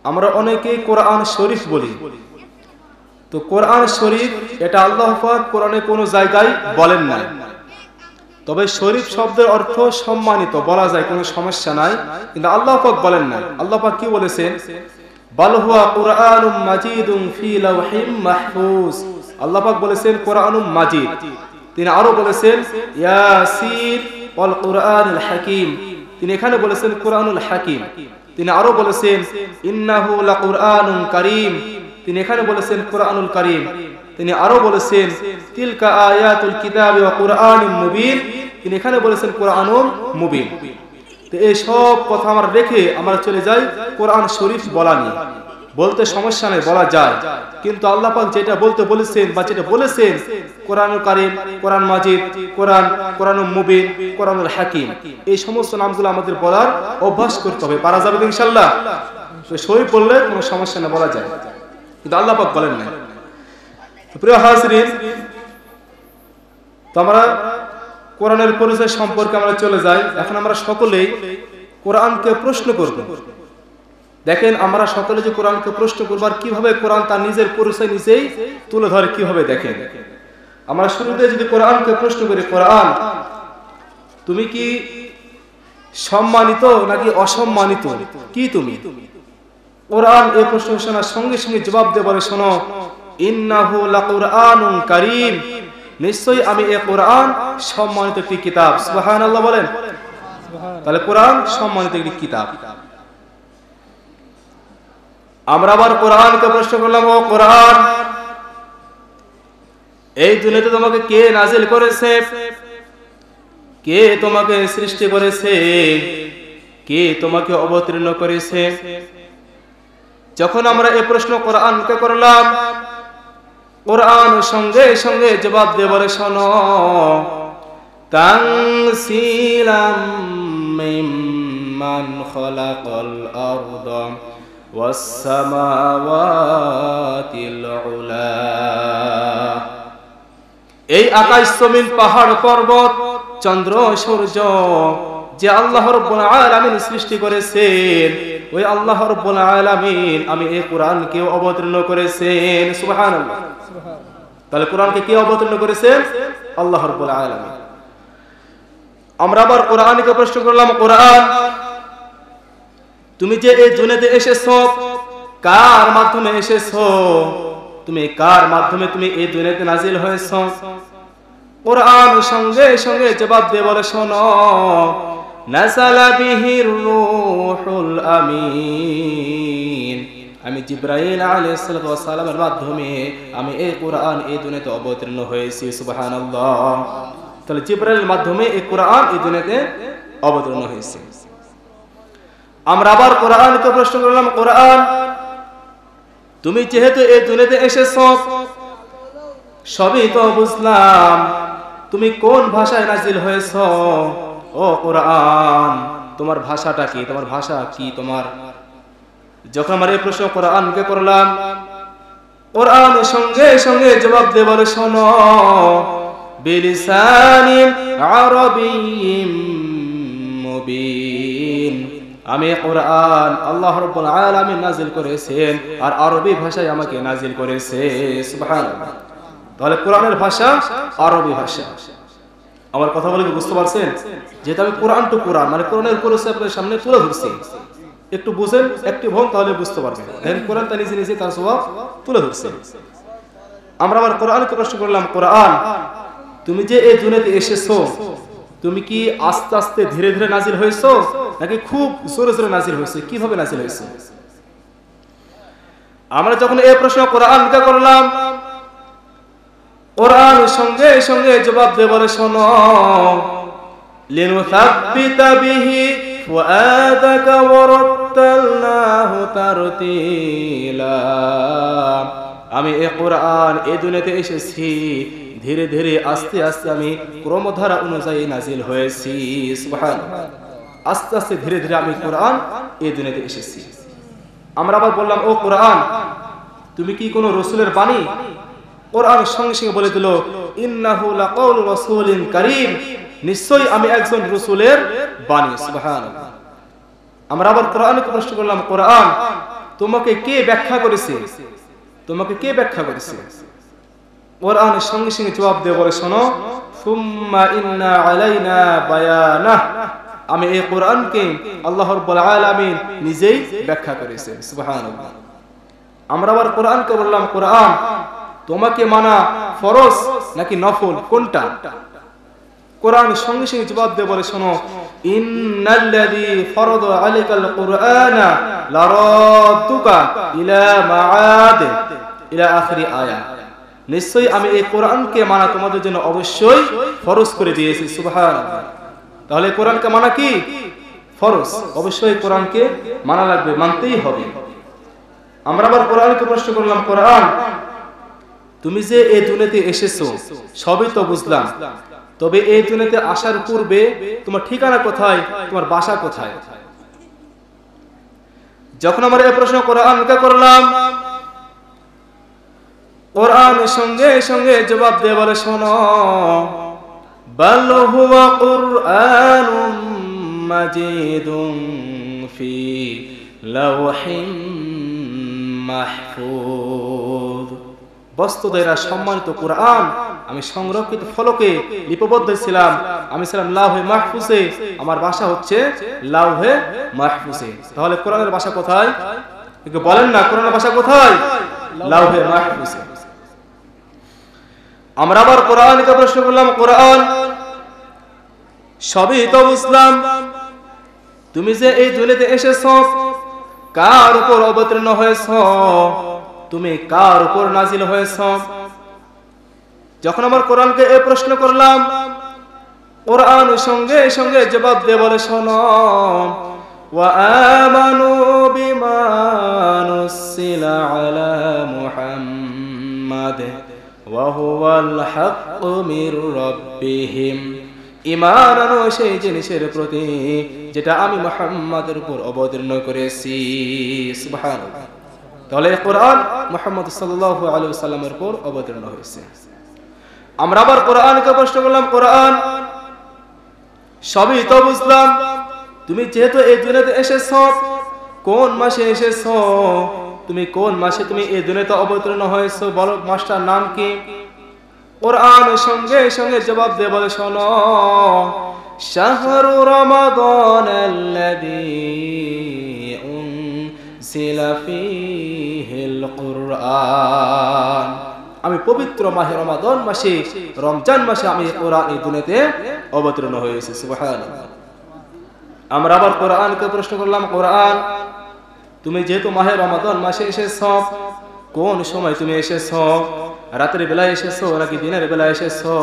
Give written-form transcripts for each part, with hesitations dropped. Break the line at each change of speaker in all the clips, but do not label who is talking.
আমরা অনেকেই কোরআন শরীফ বলি, তো কোরআন শরীফ এটা আল্লাহ পাক কোরআনে কোনো জায়গায় বলেন না, তবে শরীফ শব্দের অর্থ সম্মানিত বলা যায়, কোনো সমস্যা নাই, কিন্তু আল্লাহ পাক বলেন না। আল্লাহ পাক কি বলেছেন? বাল হুয়া কুরআনুম মাজিদুম ফি লাওহিম মাহফুজ। আল্লাহ পাক বলেছেন কুরআনুম মাজিদ। তিনি আরো বলেছেন ইয়াসিন ওয়াল কুরআনুল হাকিম। তিনি এখানে বলেছেন কুরআনুল হাকিম। তিনি আরো বলেছেন ইন্নাহু লাকুরআনুন কারীম। তিনি এখানে বলেছেন কুরআনুল কারীম। তিনি আরো বলেছেন তিলকা আয়াতুল কিতাবি ওয়া কুরআনুম মুবিন। তিনি এখানে বলেছেন কুরআনুম মুবিন। তো এই সব কথা আমরা রেখে আমরা চলে যাই কোরআন শরীফ বলা নিয়ে। বলতে সমস্যা নেই, বলা যায়, কিন্তু আল্লাহ পাক যেটা বলতে বলেছেন বা যেটা বলেছেন কোরআনুল কারীম, কোরআন মাজিদ, কোরআনুল মুবিন, কোরআনুল হাকিম, এই সমস্ত নামগুলো আমাদের বলার অভ্যাস করতে হবে। পারা যাবে ইনশাআল্লাহ? তো শরীফ বললে কোনো সমস্যা না, বলা যায়, কিন্তু আল্লাহ পাক বলেন না। প্রিয় হাজরিন, তো আমরা কোরআনের পরিচয় সম্পর্কে আমরা চলে যাই। এখন আমরা সকলেই কোরআনকে প্রশ্ন করব। দেখেন আমরা সকলে যে কোরআনকে প্রশ্ন করব, আর কিভাবে কোরআন তার নিজের পরিচয় নিজেই তুলে ধরে, কিভাবে দেখেন। আমরা শুরুতে যদি কোরআনকে প্রশ্ন করি, কোরআন তুমি কি সম্মানিত নাকি অসম্মানিত, কি তুমি? কোরআন এই প্রশ্ন শোনার সঙ্গে সঙ্গে জবাব দিয়ে বলে, শোনো, ইন্নাহু লাকুরআনুন কারীম, নিশ্চয়ই আমি এই কোরআন সম্মানিত একটি কিতাব। সুবহানাল্লাহ বলেন। তাহলে কোরআন সম্মানিত একটি কিতাব। আমরা আবার কোরআনকে প্রশ্ন করলাম, ও কোরআন, এই দুনিয়াতে তোমাকে কে নাজিল করেছে? কে তোমাকে সৃষ্টি করেছে? কে তোমাকে অবতীর্ণ করেছে? যখন আমরা এই প্রশ্ন কোরআনকে করলাম, কোরআন সঙ্গে সঙ্গে জবাব দিয়ে বলে, শোনো, তানসিলাম মিম্মান খালাকাল আরদা ওয়াস সামাওয়াতিল উলা। এই আকাশ জমিন পাহাড় পর্বত চন্দ্র সূর্য যে আল্লাহ রাব্বুল আলামিন সৃষ্টি করেছেন, ওই আল্লাহ রাব্বুল আলামিন আমি এই কোরআনকে অবতীর্ণ করেছেন। সুবহানাল্লাহ। তাহলে কোরআনকে কে অবতীর্ণ করেছেন? আল্লাহ রাব্বুল আলামিন। আমরা আবার কোরআনকে প্রশ্ন করলাম, কোরআন তুমি যে এই দুনিয়াতে এসেছো, কার মাধ্যমে এসেছো? তুমি কার মাধ্যমে তুমি এই দুনিয়াতে নাজিল হয়েছো? কোরআন সঙ্গে সঙ্গে জবাব দিয়ে বলে, শোনো, নাযালা বিহির রূহুল আমিন, আমি জিবরাইল আলাইহিস সালামের মাধ্যমে আমি এই কোরআন এই দুনিয়াতে অবতীর্ণ হয়েছি। সুবহানাল্লাহ। তাহলে জিবরাইলের মাধ্যমে এই কোরআন এই দুনিয়াতে অবতীর্ণ হয়েছে। আমরা আবার কোরআনকে প্রশ্ন করলাম, কোরআন তুমি যেহেতু এই দুনিয়াতে এসেছো, সবই তো বুঝলাম, তুমি কোন ভাষায় নাজিল হয়েছো? ও কোরআন, তোমার ভাষাটা কি? তোমার ভাষা কি তোমার? যখন আমরা এই প্রশ্ন কোরআনকে করলাম, কোরআন সঙ্গে সঙ্গে জবাব দিয়ে বলে, শোনো, বিলিসানিন আরাবিয়্যিম মুবিন, আমি কোরআন আল্লাহ রাব্বুল আলামিন নাজিল করেছেন আর আরবি ভাষায় আমাকে নাজিল করেছে। সুবহানাল্লাহ। তাহলে কোরআনের ভাষা আরবি ভাষা। আমার কথা বলে কি বুঝতে পারছেন? যেহেতু আমি কোরআন টু কোরআন মানে কোরআনের পরিচয় আপনাদের সামনে তুলে ধরছি, একটু বুঝেন, অ্যাক্টিভ হন, তাহলে বুঝতে পারবেন। দেখেন কোরআন তা নিজে নিজে তার স্বভাব তুলে ধরছে। আমরা আবার কোরআনকে প্রশ্ন করলাম, কোরআন তুমি যে এই দুনিয়াতে এসেছো, তুমি কি আস্তে আস্তে ধীরে ধীরে নাজিল হয়েছো নাকি খুব জোরে জোরে নাজিল হয়েছে? কিভাবে নাজিল হয়েছে? আমরা যখন এই প্রশ্ন কোরআনকে করলাম, কোরআন সঙ্গে সঙ্গে জবাব দিয়ে বলে, শোনো, লিনুসাব্বিতা বিহি ফুআদাকা ওয়া রাত্তালনাহু তারতিলা, আমি এই কোরআন এই দুনিয়াতে এসেছি ধীরে ধীরে আস্তে আস্তে আমি ক্রমধারা অনুযায়ী নাজিল হয়েছি। সুবহানাল্লাহ। আস্তে আস্তে ধীরে ধীরে আমি কোরআন এই দুনিয়াতে এসেছি। আমরা আবার বললাম, ও কোরআন তুমি কি কোনো রাসূলের বাণী? কোরআন সঙ্গে সঙ্গে বলে দিল, ইন্নাহু লাকাউলু রাসূলিন কারীম, নিশ্চয়ই আমি একজন রাসূলের বাণী। সুবহানাল্লাহ। আমরা আবার কোরআনকে প্রশ্ন করলাম, কোরআন তোমাকে কে ব্যাখ্যা করেছে? তোমাকে কে ব্যাখ্যা করেছে? কোরআনের সঙ্গে সঙ্গে জবাব দিয়ে বলে, শোনো, সুম্মা ইন্না আলাইনা বায়ানাহ, আমি এই কোরআনকে আল্লাহ রাব্বুল আলামিন নিজেই ব্যাখ্যা করেছেন। সুবহানাল্লাহ। আমরা আবার কোরআনকে বললাম, কোরআন তোমাকে মানা ফরজ নাকি নফল, কোনটা? কোরআন সঙ্গে সঙ্গে জবাব দিয়ে বলে, শোনো, ইন্নাল্লাযী ফারাদা আলাইকাল কুরআনা লারাদ্দুকা ইলা মাআদ ইলা আখিরি আয়া, নিশ্চয়ই আমি এই কোরআনকে মানা তোমাদের জন্য অবশ্যই ফরজ করে দিয়েছি। সুবহানাল্লাহ। তাহলে কোরআনকে মানা কি? ফরজ। অবশ্যই কোরআনকে মানা লাগবে, মানতেই হবে। আমরা আবার কোরআনকে প্রশ্ন করলাম, কোরআন তুমি যে এই দুনিয়াতে এসেছো সবই তো বুঝলাম, তবে এই দুনিয়াতে আসার পূর্বে তোমার ঠিকানা কোথায়, তোমার বাসা কোথায়? যখন আমরা এই প্রশ্ন কোরআনকে করলাম, কোরআন সঙ্গে সঙ্গে জবাব দিয়ে বলে, শোনো, বাল হুয়া কুরআনুম মাজিদুন ফি লাওহিম মাহফুজ। বস্তুত এরা সম্মানিত কোরআন, আমি সংরক্ষিত ফলকে লিপিবদ্ধ ছিলাম, আমি ছিলাম লাওহে মাহফুজে, আমার ভাষা হচ্ছে লাওহে মাহফুজে। তাহলে কোরআনের ভাষা কোথায়? একটু বলেন না, কোরআনের ভাষা কোথায়? লাওহে মাহফুজে। আমরা আবার কোরআনকে প্রশ্ন করলাম, কোরআন সবই তো বুঝলাম, তুমি যে এই দুনিয়াতে এসেছো কার উপর অবতীর্ণ হয়েছো, তুমি কার উপর নাজিল হয়েছো? যখন আমার কোরআনকে এই প্রশ্ন করলাম, কোরআন সঙ্গে সঙ্গে জবাব দিয়ে বলে, শোনো, ওয়া আমানু বিমা নুসিলা আলা মুহাম্মাদ ওয়া হুয়াল হাক্কু মির রাব্বিহিম, ঈমান আনো সেই জিনিসের প্রতি যেটা আমি মুহাম্মাদের উপর অবতীর্ণ করেছি। সুবহানাল্লাহ। তাহলে কোরআন মুহাম্মদ সাল্লাল্লাহু আলাইহি ওয়াসাল্লামের উপর অবতীর্ণ হয়েছে। আমরা আবার কোরআনকে প্রশ্ন করলাম, কোরআন সবই তো বুঝলাম, তুমি যেহেতু এই দুনিয়াতে এসেছো, কোন মাসে এসেছো, তুমি কোন মাসে তুমি এই দুনিয়াতে অবতীর্ণ হয়েছো, বলো মাসটার নাম কি? কোরআন সঙ্গে সঙ্গে জবাব দিয়ে বলে, শোনো, শাহরু রমাদানাল্লাযী উনজিলা ফীহিল কুরআন, আমি পবিত্র মাহে রমাদান মাসে, রমজান মাসে আমি কোরআন এই দুনিয়াতে অবতীর্ণ হয়েছি। সুবহানাল্লাহ। আমরা আবার কোরআনকে প্রশ্ন করলাম, কোরআন তুমি যেহেতু মাহে রমাদান মাসে এসেছো, কোন সময় তুমি এসেছো, রাতের বেলায় এসেছো নাকি দিনের বেলায় এসেছো,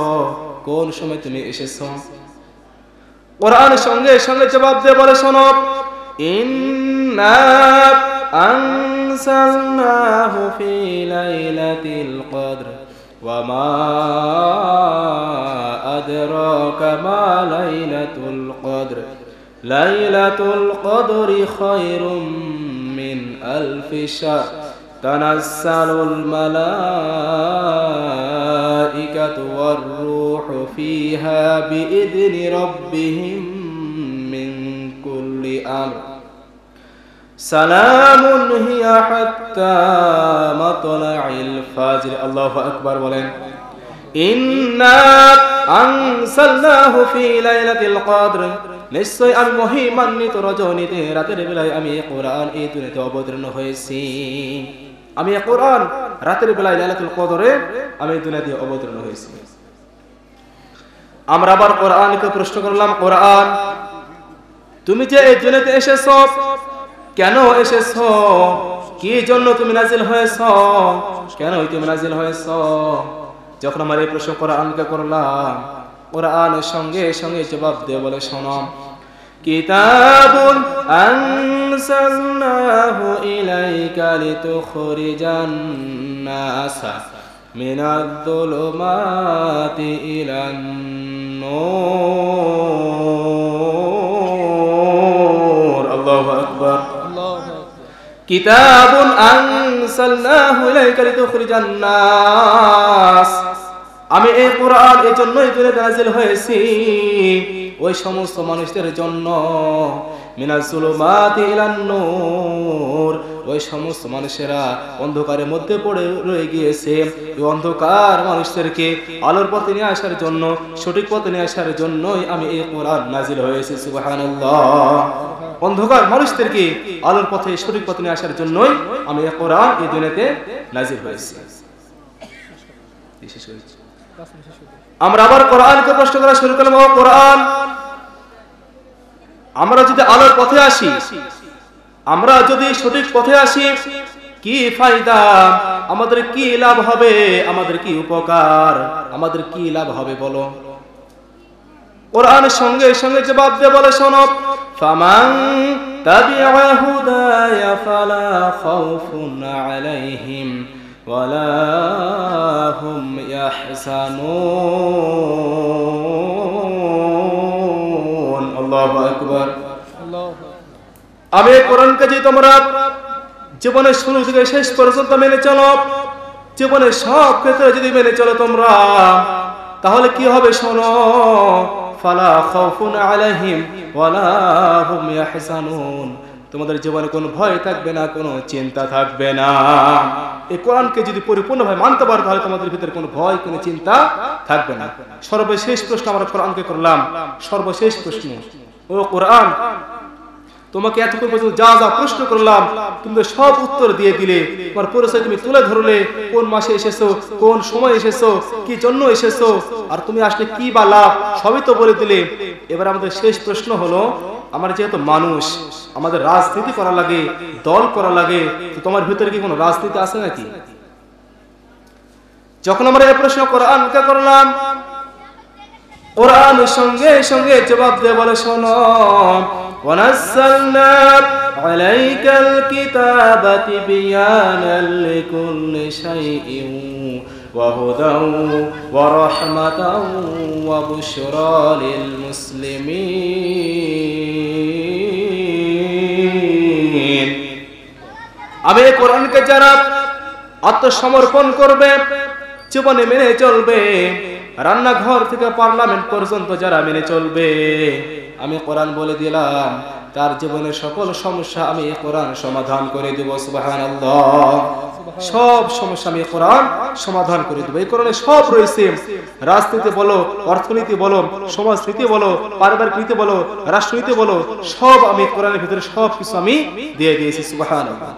কোন সময় তুমি এসেছো? কোরআন সঙ্গে সঙ্গে জবাব দিয়ে বলে, শোনো, ইন্না আনসালনাহু ফি লাইলাতিল কদর ওয়া মা আদরাকা মা লাইলাতুল কদর, লাইলাতুল কদরি খায়রুম মিন আলফি শাহর, তানাজ্জালুল মালাইকাতু ওয়ার রূহু ফীহা বিইذনি রাব্বিহিম মিন কুল্লি আমর, সালামুন হিয়া হাত্তা মাতলাইল ফাজর। আল্লাহু আকবার বলেন। ইন্না আনসালনাহু ফি লাইলাতিল কদর, নিশ্চয় আমি মহিমান্বিত রজনীতে রাতের বেলায় আমি কোরআন এই দুনিয়াতে অবতীর্ণ হয়েছি। আমি কোরআন রাতের বেলায় লাইলাতুল কদরে আমি দুনিয়াতে অবতীর্ণ হয়েছি। আমরা আবার কোরআনকে প্রশ্ন করলাম, কোরআন তুমি যে এই দুনিয়াতে এসেছো, কেন এসেছো, কি জন্য তুমি নাজিল হয়েছো, কেন তুমি নাজিল হয়েছো? যখন আমার এই প্রশ্ন কোরআনকে করলাম, কোরআন সঙ্গে সঙ্গে জবাব দিয়ে বলে, শোনো, কিতাবুন আনসালনাহু ইলাইকা লিতুখরিজান নাসা মিনায-যুলুমাতি ইলান নূর। আল্লাহু আকবার। কিতাবুন আনসালনাহু ইলাইকা লিতুখরিজান নাস, আমি এই কোরআন এই জন্যই দুনিয়াতে নাযিল হয়েছি ওই সমস্ত মানুষদের জন্য মিনাজ জুলুমাতি ইলান নূর, ওই সমস্ত মানুষেরা অন্ধকারের মধ্যে পড়ে রয়ে গিয়েছে, এই অন্ধকার মানুষদেরকে আলোর পথে নিয়ে আসার জন্য, সঠিক পথে নিয়ে আসার জন্যই আমি এই কোরআন নাজিল হয়েছে। সুবহানাল্লাহ। অন্ধকার মানুষদেরকে আলোর পথে সঠিক পথে নিয়ে আসার জন্যই আমি এই কোরআন এই দুনিয়াতে নাজিল হয়েছে। আমরা আবার কোরআনকে প্রশ্ন করা শুরু করলাম, ও কোরআন, আমরা যদি আলোর পথে আসি, আমরা যদি সঠিক পথে আসি, কি ফায়দা, আমাদের কি লাভ হবে, আমাদের কি উপকার, আমাদের কি লাভ হবে বলো। কোরআনের সঙ্গে সঙ্গে জবাব দিয়ে বলে, শোনো, ফামান তাবিআ হুদায়া ফালা খাউফুন আলাইহিম ওয়ালা হুম ইয়াহজানুন। আল্লাহু আকবার। আমি কোরআনকে যদি তোমরা জীবনের শুরু থেকে শেষ পর্যন্ত মেনে চলো, জীবনের সব ক্ষেত্রে যদি মেনে চলো তোমরা, তাহলে কি হবে শোনো, ফালা খাউফুন আলাইহিম ওয়ালা হুম ইয়াহজানুন, তোমাদের জীবনে কোনো ভয় থাকবে না, কোনো চিন্তা থাকবে না। এই কোরআনকে যদি পরিপূর্ণভাবে মানতে পারো, তাহলে তোমাদের ভিতরে কোনো ভয়, কোনো চিন্তা থাকবে না। সর্বশেষ প্রশ্ন আমরা কোরআনকে করলাম, সর্বশেষ প্রশ্ন, ও কোরআন, তোমাকে এতক্ষণ পর্যন্ত যা যা প্রশ্ন করলাম তুমি সব উত্তর দিয়ে দিলে, তোমার পরিচয় তুমি তুলে ধরলে, কোন মাসে এসেছো, কোন সময় এসেছো, কি জন্য এসেছো, আর তুমি আসলে কি বা লাভ, সবই তো বলে দিলে। এবার আমাদের শেষ প্রশ্ন হলো, আমরা যেহেতু মানুষ, আমাদের রাজনীতি করা লাগে, দল করা লাগে, তো তোমার ভিতরে কি কোনো রাজনীতি আছে নাকি? যখন আমরা এই প্রশ্ন কোরআনকে করলাম, কোরআনের সঙ্গে সঙ্গে জবাব দিয়ে বলে, শোনো, ওয়ানাজ্জালনা আলাইকাল কিতাবা তিবয়ানাল লিকুল্লি শাইইন ওয়া হুদাও ওয়া রাহমাতাও ওয়া বুশরা লিল মুসলিমিন। আমি এই কোরআনকে যারা আত্মসমর্পণ করবে, জীবনে মেনে চলবে, রান্নাঘর থেকে পার্লামেন্ট পর্যন্ত যারা মেনে চলবে, আমি কোরআন বলে দিলাম, তার জীবনের সকল সমস্যা আমি এই কোরআন সমাধান করে দেব। সুবহানাল্লাহ। সব সমস্যা আমি কোরআন সমাধান করে দেব। এই কোরআনে সব রয়েছে, রাজনীতি বলো, অর্থনীতি বলো, সমাজনীতি বলো, পারিবারিক নীতি বলো, রাষ্ট্রনীতি বলো, সব আমি কোরআনের ভিতরে সব কিছু আমি দিয়ে দিয়েছি। সুবহানাল্লাহ।